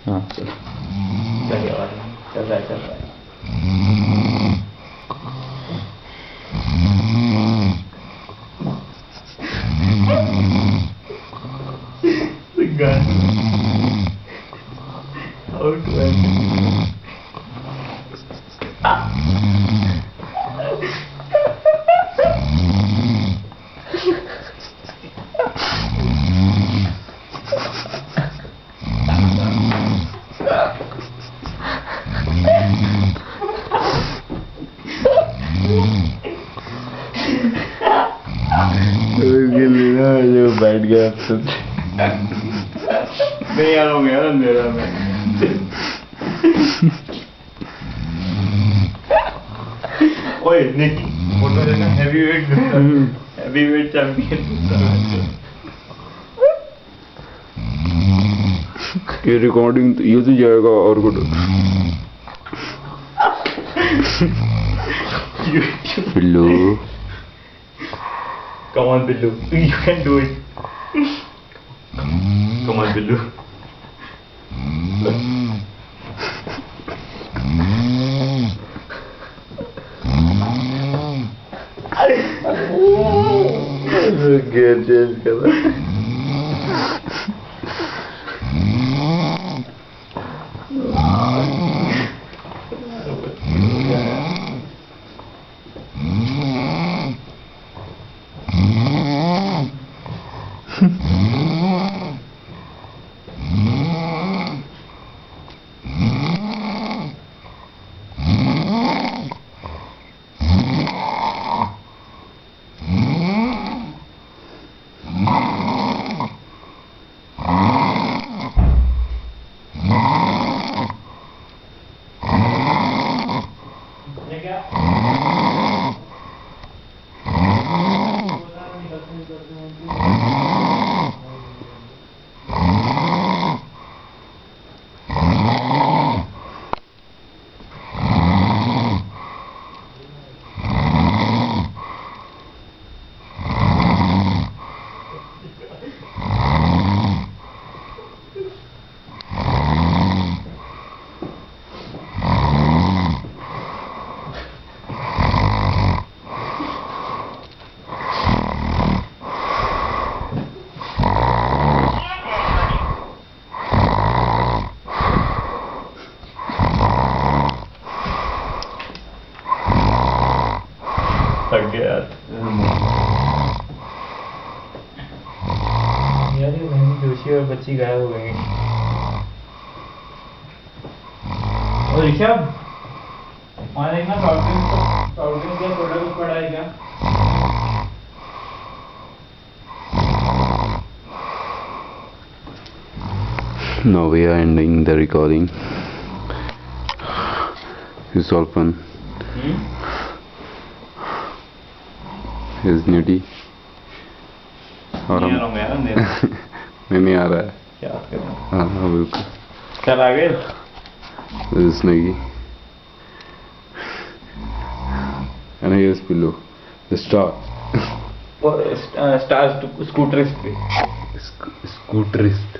हाँ चल रहा है। जो बैठ गया नहीं आ रहा हूँ यार अंधेरा में। ओए निकी फोटो देखना, हैवी वेट चैंपियन। ये रिकॉर्डिंग ये तो जाएगा और कुछ Billu. Come on, Billu. You can do it. Come on, Billu. Gear change कर रहा थक गया यार। ये बहनी जोशी और बच्ची गायब हो गई। और ऋषभ वहाँ देखना प्राउड का प्रोडक्ट पड़ा है क्या? Now we are ending the recording. It's all fun. Is nutty. और हम नहीं आ रहा है क्या करें? हाँ बिल्कुल चल आगे इसने की and here's below the star स्कूटरिस्ट पे scooterist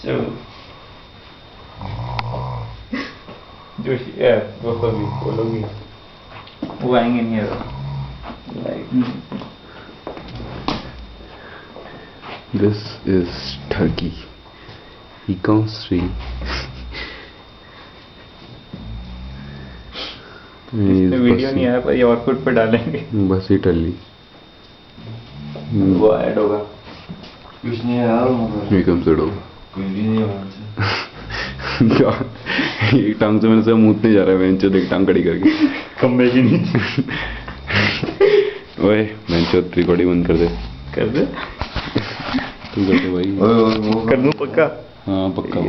चल जोशी वो सभी बोलोगी वो आएंगे नहीं यार। this is Turkey Econstream video नहीं आया पर ये आउटपुट पे डालेंगे बस ही टल्ली वो ऐड होगा कुछ नहीं यार वेलकम से डोगा कुछ भी नहीं होगा। एक टांग से मेरे से मुंह नहीं जा रहा है बेंच देख टांग कड़ी करके खंबे के नीचे ओए बेंच रिकॉर्डिंग बंद कर दे तू कर दे भाई कर दूं पक्का? हाँ पक्का।